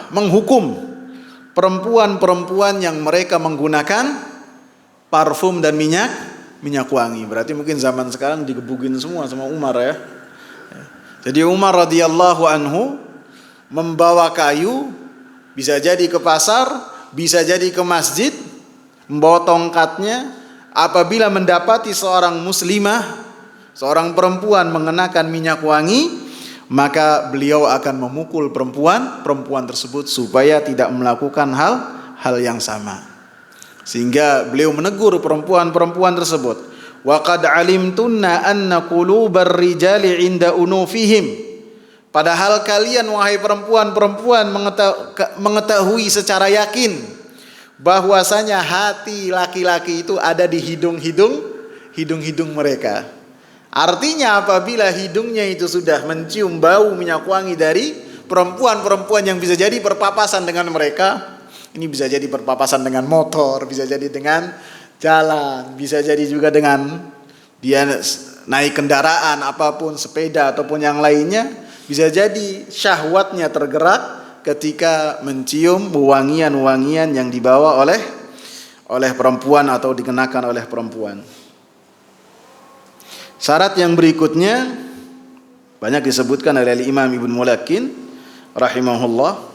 A: menghukum perempuan-perempuan yang mereka menggunakan parfum dan minyak wangi. Berarti mungkin zaman sekarang digebukin semua sama Umar ya. Jadi Umar radhiyallahu anhu membawa kayu, bisa jadi ke pasar, bisa jadi ke masjid, membawa tongkatnya. Apabila mendapati seorang muslimah, seorang perempuan mengenakan minyak wangi, maka beliau akan memukul perempuan tersebut supaya tidak melakukan hal yang sama. Sehingga beliau menegur perempuan tersebut. Wa qad alimtunna anna qulubar rijali 'inda unufihim. Padahal kalian wahai perempuan mengetahui secara yakin bahwasanya hati laki-laki itu ada di hidung-hidung mereka. Artinya apabila hidungnya itu sudah mencium bau minyak wangi dari perempuan-perempuan yang bisa jadi berpapasan dengan mereka, ini bisa jadi berpapasan dengan motor, bisa jadi dengan jalan, bisa jadi juga dengan dia naik kendaraan apapun, sepeda ataupun yang lainnya, bisa jadi syahwatnya tergerak ketika mencium wangian-wangian yang dibawa oleh perempuan atau dikenakan oleh perempuan. Syarat yang berikutnya banyak disebutkan oleh Imam Ibnu Mulakin rahimahullah.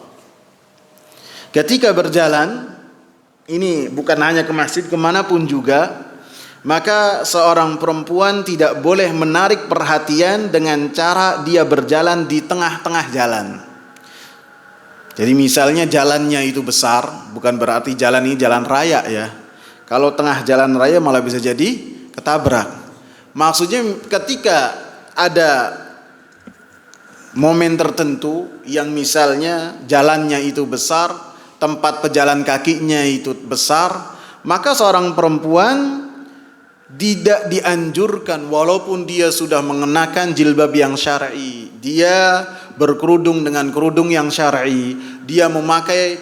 A: Ketika berjalan, ini bukan hanya ke masjid, kemanapun juga, maka seorang perempuan tidak boleh menarik perhatian dengan cara dia berjalan di tengah-tengah jalan. Jadi misalnya jalannya itu besar, bukan berarti jalan ini jalan raya ya. Kalau tengah jalan raya malah bisa jadi ketabrak. Maksudnya ketika ada momen tertentu yang misalnya jalannya itu besar, tempat pejalan kakinya itu besar, maka seorang perempuan tidak dianjurkan walaupun dia sudah mengenakan jilbab yang syar'i, dia berkerudung dengan kerudung yang syar'i, dia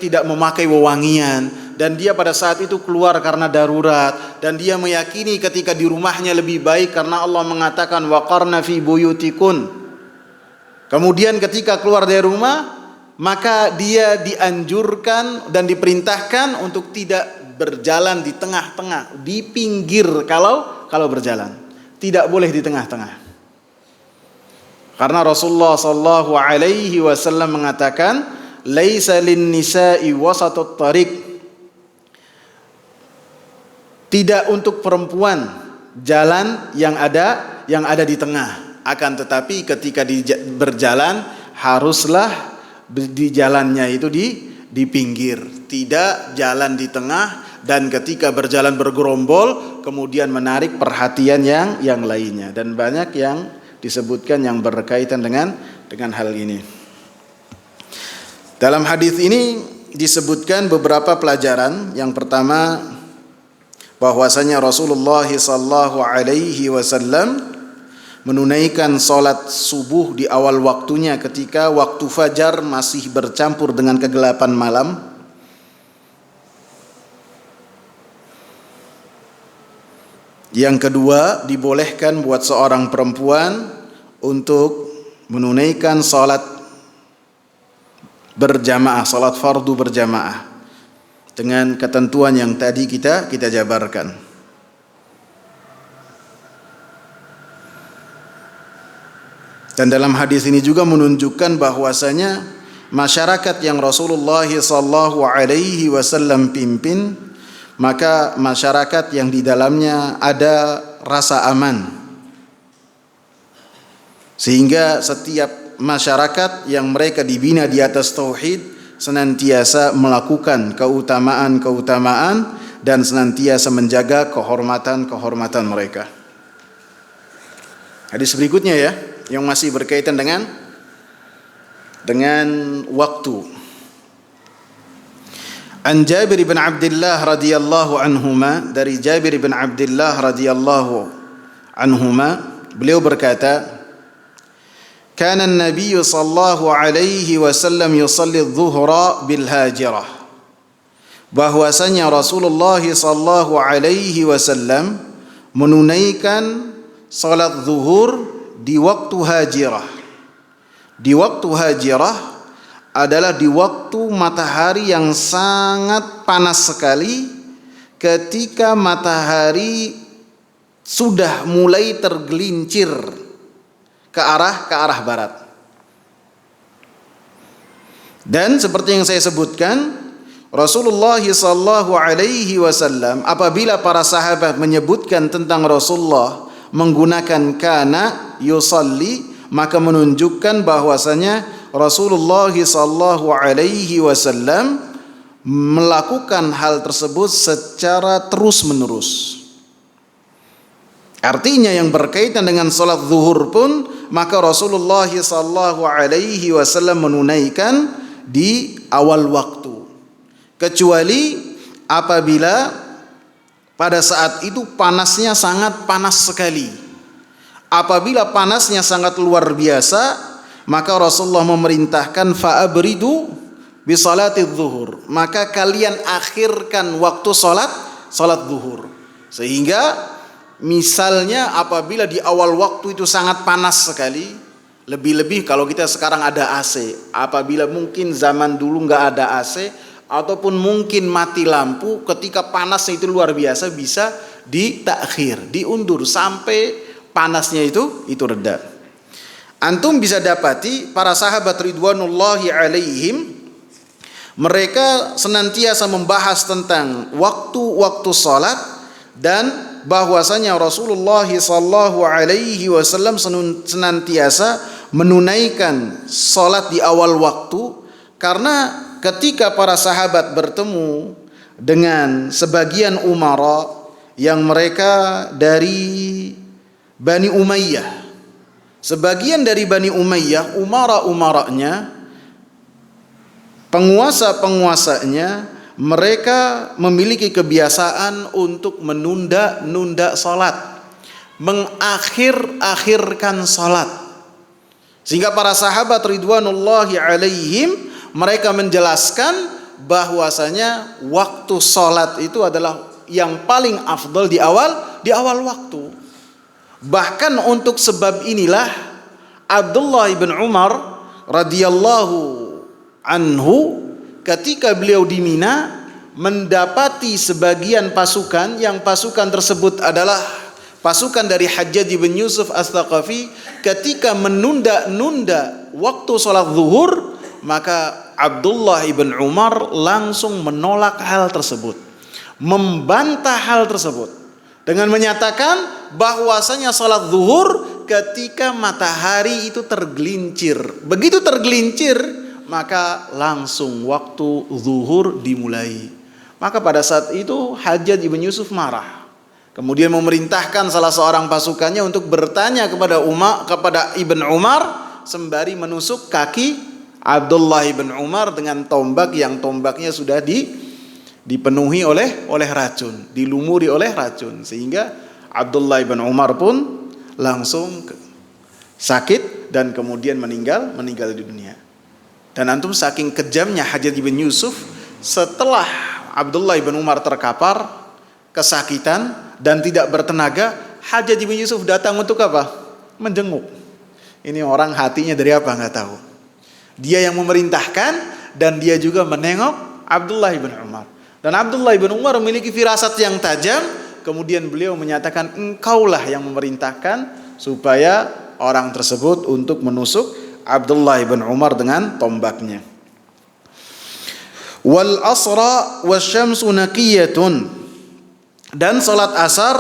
A: tidak memakai wewangian, dan dia pada saat itu keluar karena darurat, dan dia meyakini ketika di rumahnya lebih baik karena Allah mengatakan waqarna fi buyutikun. Kemudian ketika keluar dari rumah, maka dia dianjurkan dan diperintahkan untuk tidak berjalan di tengah-tengah, di pinggir kalau berjalan. Tidak boleh di tengah-tengah. Karena Rasulullah sallallahu alaihi wasallam mengatakan, "Laisa lin-nisa'i wasatut thariq." Tidak untuk perempuan jalan yang ada di tengah. Akan tetapi ketika berjalan haruslah di jalannya itu di pinggir, tidak jalan di tengah, dan ketika berjalan bergerombol kemudian menarik perhatian yang lainnya, dan banyak yang disebutkan yang berkaitan dengan hal ini. Dalam hadis ini disebutkan beberapa pelajaran. Yang pertama, bahwasanya Rasulullah sallallahu alaihi wasallam menunaikan salat subuh di awal waktunya ketika waktu fajar masih bercampur dengan kegelapan malam. Yang kedua, dibolehkan buat seorang perempuan untuk menunaikan salat berjamaah, salat fardu berjamaah dengan ketentuan yang tadi kita jabarkan. Dan dalam hadis ini juga menunjukkan bahwasanya masyarakat yang Rasulullah sallallahu alaihi wasallam pimpin, maka masyarakat yang di dalamnya ada rasa aman. Sehingga setiap masyarakat yang mereka dibina di atas tauhid senantiasa melakukan keutamaan-keutamaan dan senantiasa menjaga kehormatan-kehormatan mereka. Hadis berikutnya ya, yang masih berkaitan dengan waktu. An Jabir bin Abdullah radhiyallahu anhuma, dari Jabir bin Abdullah radhiyallahu anhuma, beliau berkata, kana an-nabiy sallallahu alaihi wasallam yusalli adh-dhuhra bil hajirah, bahwasanya Rasulullah sallallahu alaihi wasallam menunaikan salat zuhur di waktu hajirah. Di waktu hajirah adalah di waktu matahari yang sangat panas sekali, ketika matahari sudah mulai tergelincir ke arah barat. Dan seperti yang saya sebutkan, Rasulullah sallallahu alaihi wasallam apabila para sahabat menyebutkan tentang Rasulullah menggunakan kana yusalli, maka menunjukkan bahwasanya Rasulullah sallallahu alaihi wasallam melakukan hal tersebut secara terus-menerus. Artinya yang berkaitan dengan salat zuhur pun, maka Rasulullah sallallahu alaihi wasallam menunaikan di awal waktu, kecuali apabila pada saat itu panasnya sangat panas sekali. Apabila panasnya sangat luar biasa, maka Rasulullah memerintahkan fa'abridu bi salati zuhur, maka kalian akhirkan waktu salat zuhur. Sehingga misalnya apabila di awal waktu itu sangat panas sekali, lebih-lebih kalau kita sekarang ada AC, apabila mungkin zaman dulu nggak ada AC, ataupun mungkin mati lampu, ketika panasnya itu luar biasa, bisa ditakhir, diundur sampai panasnya itu reda. Antum bisa dapati para sahabat ridwanullahi alaihim, mereka senantiasa membahas tentang waktu-waktu salat, dan bahwasanya Rasulullah sallallahu alaihi wasallam senantiasa menunaikan salat di awal waktu, karena ketika para sahabat bertemu dengan sebagian umara yang mereka dari Bani Umayyah, sebagian dari Bani Umayyah, umara-umaranya, penguasa-penguasanya, mereka memiliki kebiasaan untuk menunda-nunda salat, mengakhir-akhirkan salat. Sehingga para sahabat ridwanullahi alaihim, mereka menjelaskan bahwasanya waktu salat itu adalah yang paling afdal di awal waktu. Bahkan untuk sebab inilah Abdullah bin Umar radhiyallahu anhu, ketika beliau di Mina mendapati sebagian pasukan, yang pasukan tersebut adalah pasukan dari Hajjaj bin Yusuf As-Thaqafi, ketika menunda-nunda waktu salat zuhur, maka Abdullah bin Umar langsung menolak hal tersebut, membantah hal tersebut dengan menyatakan bahwasanya salat zuhur ketika matahari itu tergelincir. Begitu tergelincir, maka langsung waktu zuhur dimulai. Maka pada saat itu Hajjaj bin Yusuf marah, kemudian memerintahkan salah seorang pasukannya untuk bertanya kepada Ibn Umar sembari menusuk kaki Abdullah bin Umar dengan tombak yang tombaknya sudah dipenuhi oleh racun, dilumuri oleh racun, sehingga Abdullah bin Umar pun langsung sakit dan kemudian meninggal di dunia. Dan antum saking kejamnya Hajjaj bin Yusuf, setelah Abdullah bin Umar terkapar, kesakitan dan tidak bertenaga, Hajjaj bin Yusuf datang untuk apa? Menjenguk. Ini orang hatinya dari apa nggak tahu. Dia yang memerintahkan dan dia juga menengok Abdullah bin Umar. Dan Abdullah bin Umar memiliki firasat yang tajam. Kemudian beliau menyatakan, engkaulah yang memerintahkan supaya orang tersebut untuk menusuk Abdullah bin Umar dengan tombaknya. Wal asra wasyamsu naqiyatun. Dan salat asar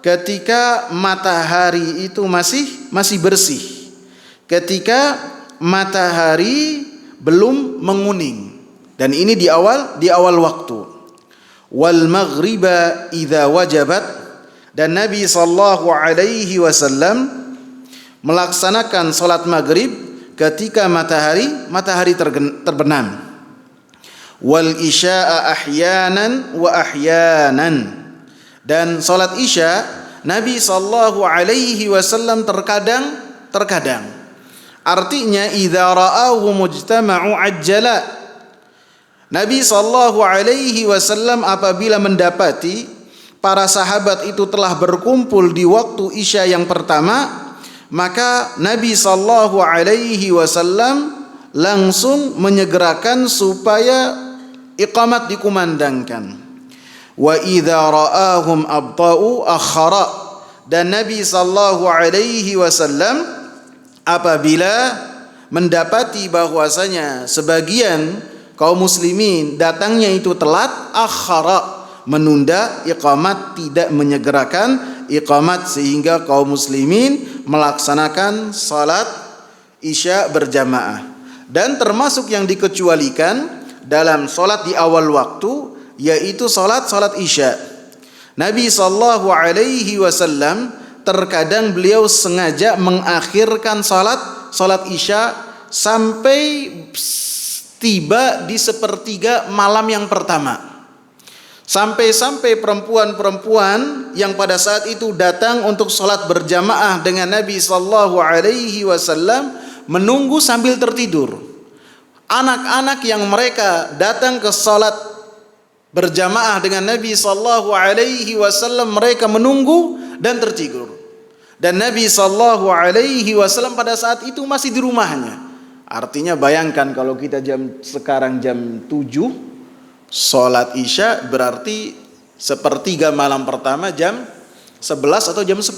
A: ketika matahari itu masih bersih. Ketika matahari belum menguning. Dan ini di awal waktu. Wal maghriba idza wajabat, dan Nabi sallallahu alaihi wasallam melaksanakan salat maghrib ketika matahari terbenam. Wal isya'a ahyanan wa ahyanan, dan salat isya Nabi sallallahu alaihi wasallam terkadang. Artinya idza ra'ahu mujtama'u ajjala. Nabi sallallahu alaihi wasallam apabila mendapati para sahabat itu telah berkumpul di waktu isya yang pertama, maka Nabi sallallahu alaihi wasallam langsung menyegerakan supaya iqamat dikumandangkan. Wa idza ra'ahum abta'u akhara, dan Nabi sallallahu alaihi wasallam apabila mendapati bahwasanya sebagian kaum muslimin datangnya itu telat, akhara, menunda iqamat, tidak menyegerakan iqamat, sehingga kaum muslimin melaksanakan salat isya berjamaah. Dan termasuk yang dikecualikan dalam salat di awal waktu yaitu salat isya. Nabi sallallahu alaihi wasallam terkadang beliau sengaja mengakhirkan salat isya sampai tiba di sepertiga malam yang pertama. Sampai perempuan-perempuan yang pada saat itu datang untuk salat berjamaah dengan Nabi sallallahu alaihi wasallam menunggu sambil tertidur. Anak-anak yang mereka datang ke salat berjamaah dengan Nabi sallallahu alaihi wasallam, mereka menunggu dan tertidur. Dan Nabi sallallahu alaihi wasallam pada saat itu masih di rumahnya. Artinya bayangkan kalau kita sekarang jam 7 salat isya, berarti sepertiga malam pertama jam 11 atau jam 10.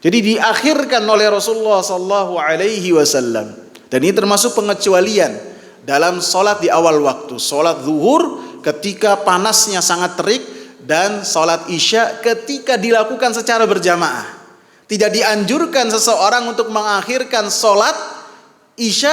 A: Jadi diakhirkan oleh Rasulullah sallallahu alaihi wasallam. Dan ini termasuk pengecualian dalam salat di awal waktu. Salat zuhur ketika panasnya sangat terik, dan salat isya ketika dilakukan secara berjamaah. Tidak dianjurkan seseorang untuk mengakhirkan salat isya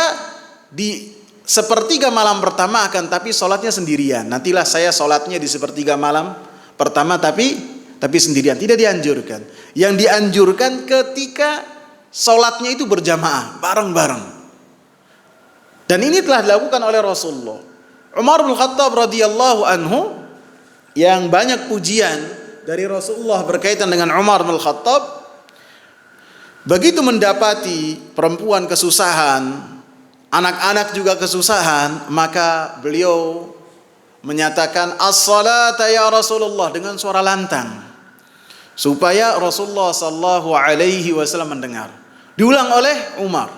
A: di sepertiga malam pertama, akan tapi sholatnya sendirian. Nantilah saya sholatnya di sepertiga malam pertama tapi sendirian. Tidak dianjurkan. Yang dianjurkan ketika sholatnya itu berjamaah, bareng-bareng. Dan ini telah dilakukan oleh Rasulullah. Umar bin Khattab radhiyallahu anhu, yang banyak pujian dari Rasulullah berkaitan dengan Umar bin Khattab, begitu mendapati perempuan kesusahan, anak-anak juga kesusahan, maka beliau menyatakan as-salata ya Rasulullah dengan suara lantang, supaya Rasulullah sallallahu alaihi wasallam mendengar. Diulang oleh Umar,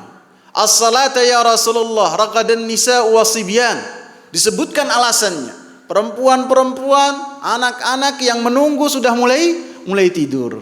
A: as-salata ya Rasulullah raqadan nisa wasibyan. Disebutkan alasannya, perempuan-perempuan, anak-anak yang menunggu sudah mulai tidur.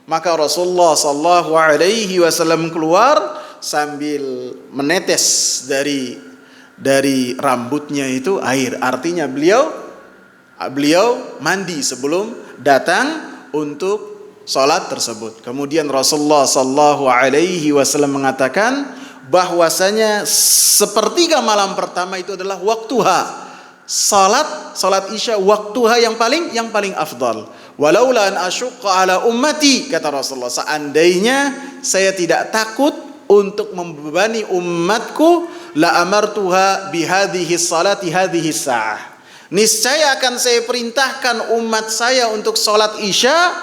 A: Maka Rasulullah sallallahu alaihi wasallam keluar sambil menetes dari rambutnya itu air. Artinya beliau mandi sebelum datang untuk salat tersebut. Kemudian Rasulullah sallallahu alaihi wasallam mengatakan bahwasanya sepertiga malam pertama itu adalah waktuha. Salat isya waktuha yang paling afdal. Walaula an asyqa ala ummati, kata Rasulullah, seandainya saya tidak takut untuk membebani umatku, la amartuha bihadhihi salati hadhihi sa'ah. Niscaya akan saya perintahkan umat saya untuk salat isya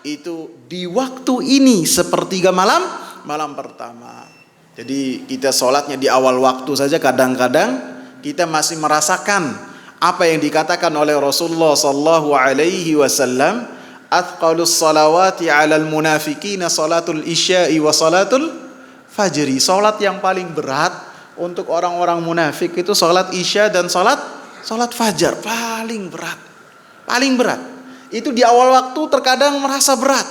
A: itu di waktu ini sepertiga malam pertama. Jadi kita salatnya di awal waktu saja, kadang-kadang kita masih merasakan apa yang dikatakan oleh Rasulullah sallallahu alaihi wasallam, athqalus salawati 'alal munafiqina salatul isya'i wa salatul fajri. Salat yang paling berat untuk orang-orang munafik itu salat Isya dan salat fajar paling berat. Paling berat. Itu di awal waktu terkadang merasa berat.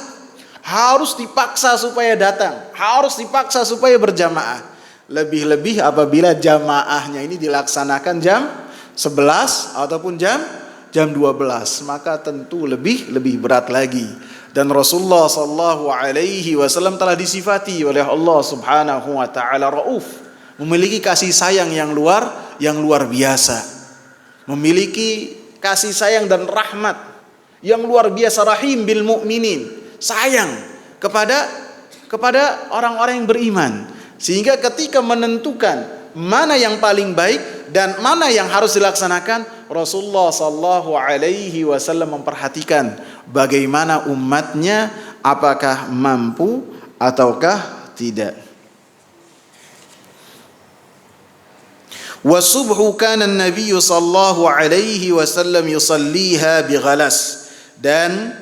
A: Harus dipaksa supaya datang, harus dipaksa supaya berjamaah. Lebih-lebih apabila jamaahnya ini dilaksanakan jam 11 ataupun jam 12, maka tentu lebih berat lagi. Dan Rasulullah sallallahu alaihi wasallam telah disifati oleh Allah Subhanahu wa taala Rauf, memiliki kasih sayang yang luar biasa. Memiliki kasih sayang dan rahmat yang luar biasa, rahim bil mukminin, sayang kepada orang-orang yang beriman. Sehingga ketika menentukan mana yang paling baik dan mana yang harus dilaksanakan, Rasulullah sallallahu alaihi wasallam memperhatikan bagaimana umatnya, apakah mampu ataukah tidak. Wasubhu kana an-nabiy sallallahu alaihi wasallam yusalliha bighalas, dan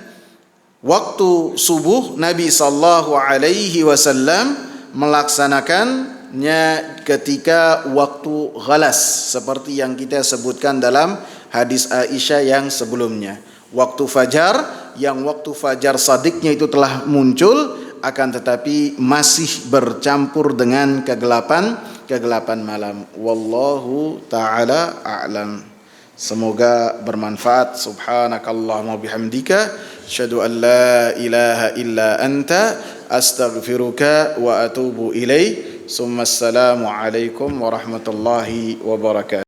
A: waktu subuh Nabi sallallahu alaihi wasallam melaksanakannya ketika waktu ghalas, seperti yang kita sebutkan dalam hadis Aisyah yang sebelumnya. Waktu fajar, yang waktu fajar sadiknya itu telah muncul, akan tetapi masih bercampur dengan kegelapan malam. Wallahu ta'ala a'lam. Semoga bermanfaat. Subhanakallahumma bihamdika asyhadu an la ilaha illa anta astaghfiruka wa atubu ilaik. Assalamu alaikum warahmatullahi wabarakatuh.